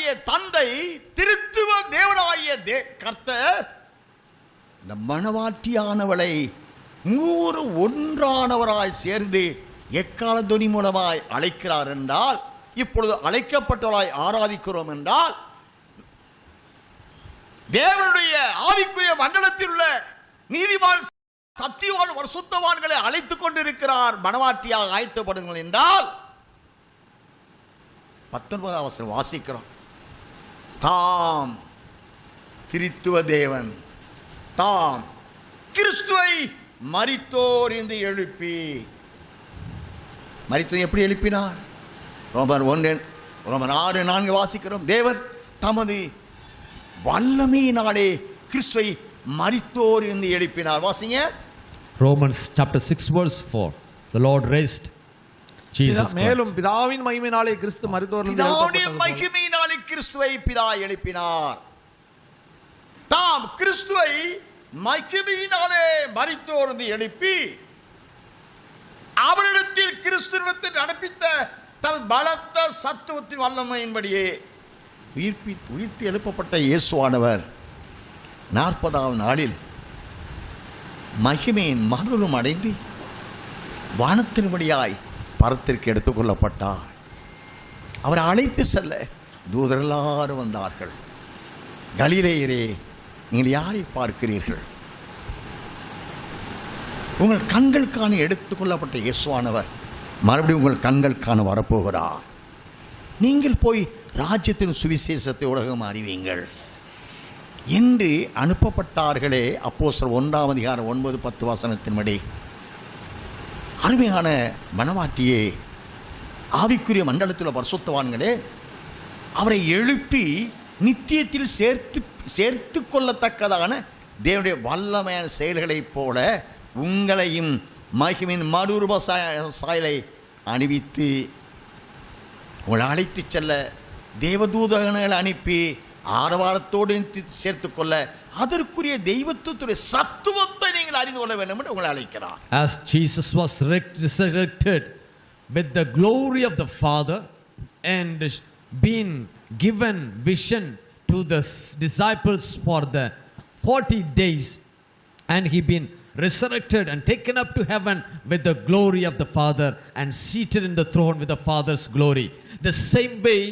தேவனாகிய தந்தை, திருத்துவ தேவனாகிய கர்த்தர் இந்த மணவாட்டியானவளை மூவரு ஒன்றானவராய் சேர்ந்து எக்கால துணி மூலமாய் அழைக்கிறார் என்றால், இப்பொழுது அழைக்கப்பட்டவராய் ஆராதிக்கிறோம் என்றால், தேவனுடைய ஆவிக்குரிய மண்டலத்தில் உள்ள நீதிமான், சத்தியவான், பரிசுத்தவான்களை அழைத்துக் கொண்டிருக்கிறார். மணவாட்டியாக ஆயத்தப்படுங்கள் என்றால் 19வது வசனம் வாசிக்கிறோம். தாம் திரித்துவ தேவன் தாம் கிறிஸ்துவை மரித்தோர் என்று எழுப்பி, மரித்தோர் எப்படி எழுப்பினார்? ரோமர் 6:4 வாசிக்கிறோம். தேவன் தமது வல்லமையினாலே கிறிஸ்துவை மரித்தோர் என்று எழுப்பினார். வாசிங்க. Romans chapter 6 verse 4. The Lord raised Jesus Christ. மேலும் பிதாவின் மகிமையினாலே கிறிஸ்து மரித்தோரிலிருந்து பிதாவுடைய மகிமையினாலே கிறிஸ்துவை பிதா எழுப்பினார். தாம் கிறிஸ்துவை மகிமையினாலே மரித்தோர் என்று எழுப்பி, அவரிடத்தில் கிறிஸ்துவிடத்தில் நடப்பித்த தன் பலத்த சத்துவத்தின் வல்லமையின்படியே உயிர்த்து எழுப்பப்பட்ட இயேசுவானவர் 40வது நாளில் மகிமையின் மறுரூபம் அடைந்து வானத்தின்படியாய் பரத்திற்கு எடுத்துக்கொள்ளப்பட்டார். அவரை அழைத்து செல்ல தூதர் எல்லாரும் வந்தார்கள். கலிலேயரே, நீங்கள் யாரை பார்க்கிறீர்கள்? உங்கள் கண்களுக்கான எடுத்துக்கொள்ளப்பட்ட இயேசுவானவர் மறுபடியும் உங்கள் கண்களுக்கான வரப்போகிறார். நீங்கள் போய் ராஜ்யத்தின் சுவிசேஷத்தை உலகம் அறிவீங்கள் என்று அனுப்பப்பட்டார்களே. அப்போஸ்தலர் 1ஆம் அதிகாரம் 9-10 வசனத்தின்படி, அருமையான மணவாட்டியே, ஆவிக்குரிய மண்டலத்தில் பரிசுத்தவான்களே, அவரை எழுப்பி நித்தியத்தில் சேர்த்து கொள்ளத்தக்கதான தேவனுடைய வல்லமையான செயல்களைப் போல உங்களையும் மகிமின் மறுரூப சாயலை அணிவித்து உங்களை அழைத்து செல்ல தேவதூதகங்களை அனுப்பி ஆரவாரத்தோடு சேர்த்து கொள்ள அதற்குரிய தெய்வத்துவத்துடைய சத்துவத்தை நீங்கள் அறிந்து கொள்ள வேண்டும் என்று உங்களை அழைக்கிறார். As Jesus was resurrected with the glory of the Father and been given vision to the disciples for the 40 days, and he been resurrected and taken up to heaven with the glory of the Father and seated in the throne with the Father's glory. The same way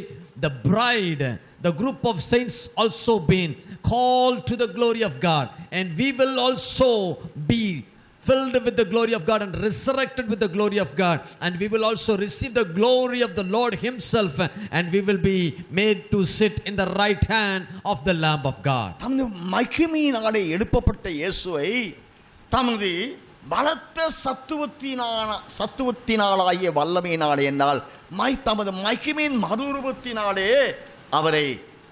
the bride, the group of saints also been called to the glory of God, and we will also be filled with the glory of God and resurrected with the glory of God, and we will also receive the glory of the Lord himself, and we will be made to sit in the right hand of the Lamb of God. தமது மகிமையினாலே எழுப்பப்பட்ட இயேசுவை தமது பலத்த சத்துவத்தினாலாகிய வல்லமையினாலே என்றால் தமது மகிமையின் மறுரூபத்தினாலே அவரை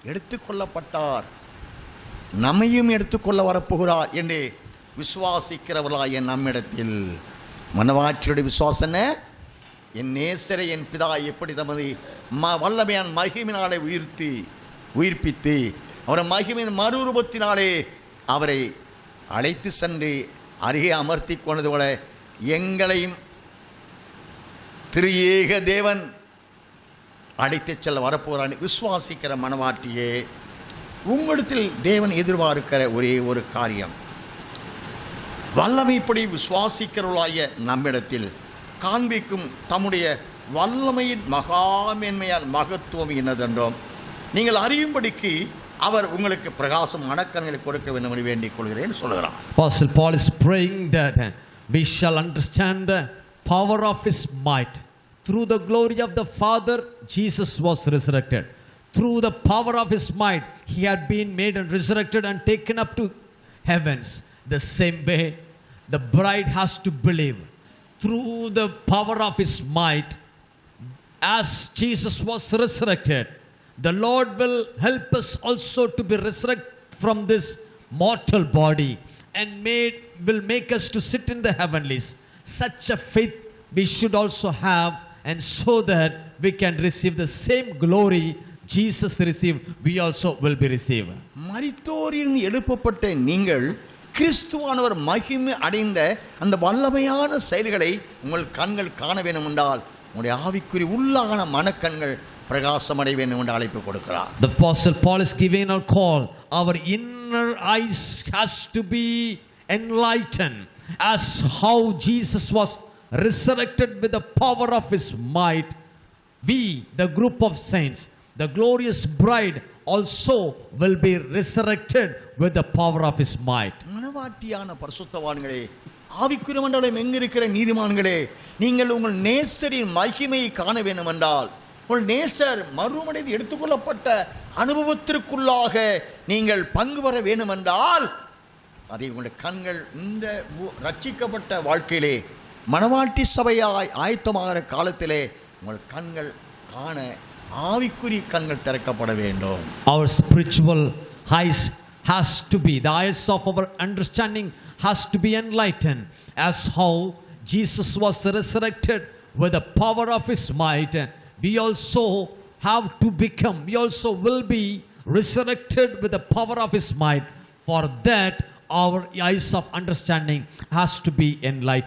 எடுத்துக்கொள்ளப்பட்டார். நம்மையும் எடுத்துக்கொள்ள வரப்போகிறார் என்று விசுவாசிக்கிறவர்களாகிய நம்மிடத்தில் மனவாற்றியுடைய விசுவாசன, என் நேசரை என் பிதா எப்படி தமது வல்லமையான மகிமையினாலே உயிர்ப்பித்து அவரை மகிமையின் மறுரூபத்தினாலே அவரை அழைத்து சென்று அருகே அமர்த்தி கொண்டது போல எங்களையும் திரியேக தேவன் அழைத்து செல்ல வரப்போகிறான். விசுவாசிக்கிற மனவாட்டியே, உங்களிடத்தில் தேவன் எதிர்பார்க்கிற ஒரே ஒரு காரியம், வல்லமைப்படி விசுவாசிக்கிறவர்களாகிய நம்மிடத்தில் காண்பிக்கும் தம்முடைய வல்லமையின் மகாமேன்மையால் மகத்துவம் என்னதென்றோம் நீங்கள் அறியும்படிக்கு அவர் உங்களுக்கு பிரகாசம் மனக்கண்களை கொடுக்க வேண்டும் என்று வேண்டிக் கொள்கிறேன் சொல்கிறார். Apostle Paul is praying that we shall understand the power of his might. Through the glory of the Father, Jesus was resurrected. Through the power of his might, he had been made and resurrected and taken up to heavens. The same way, the bride has to believe. Through the power of his might, as Jesus was resurrected, the Lord will help us also to be resurrected from this mortal body and will make us to sit in the heavenlies. Such a faith we should also have, and so that we can receive the same glory Jesus received, we also will be received. மரித்தோரில் எழுப்பப்பட்ட நீங்கள் கிறிஸ்துவானவர் மகிமை அடைந்த அந்த வல்லமையான செயல்களை உங்கள் கண்கள் காண வேண்டும் என்றால் உங்களுடைய ஆவிக்குரிய உள்ளான மனக்கண்கள் பிரகாசமடை வேண்டும் என்று அழைப்பு கொடுக்கிறார். The Apostle Paul is giving a call. Our inner eyes has to be enlightened, as how Jesus was resurrected with the power of his might. We, the group of saints, the glorious bride, also will be resurrected with the power of his might. மனவாட்டியான பரிசுத்தவான்களே, ஆவிக்குரிய மண்டலம் எங்கிருக்கிற நீதிமான்களே, நீங்கள் உங்கள் நேசரின் மகிமையை காண வேண்டும் என்றால், உங்கள் நேசர் மறுமடைந்து எடுத்துக்கொள்ளப்பட்ட அனுபவத்திற்குள்ளாக நீங்கள் பங்கு பெற வேண்டும் என்றால், அதை உங்களுடைய கண்கள் இந்த ரட்சிக்கப்பட்ட வாழ்க்கையிலே மனவாட்டி சபையாய் ஆயத்தமாகிற காலத்திலே உங்கள் கண்கள் காண ஆவிக்குரிய கண்கள் திறக்கப்பட வேண்டும். Our spiritual eyes has to be, the eyes of our understanding has to be enlightened, as how Jesus was resurrected with the power of his might. We also have to become, we also will be resurrected with the power of his might. For that, our eyes of understanding has to be enlightened.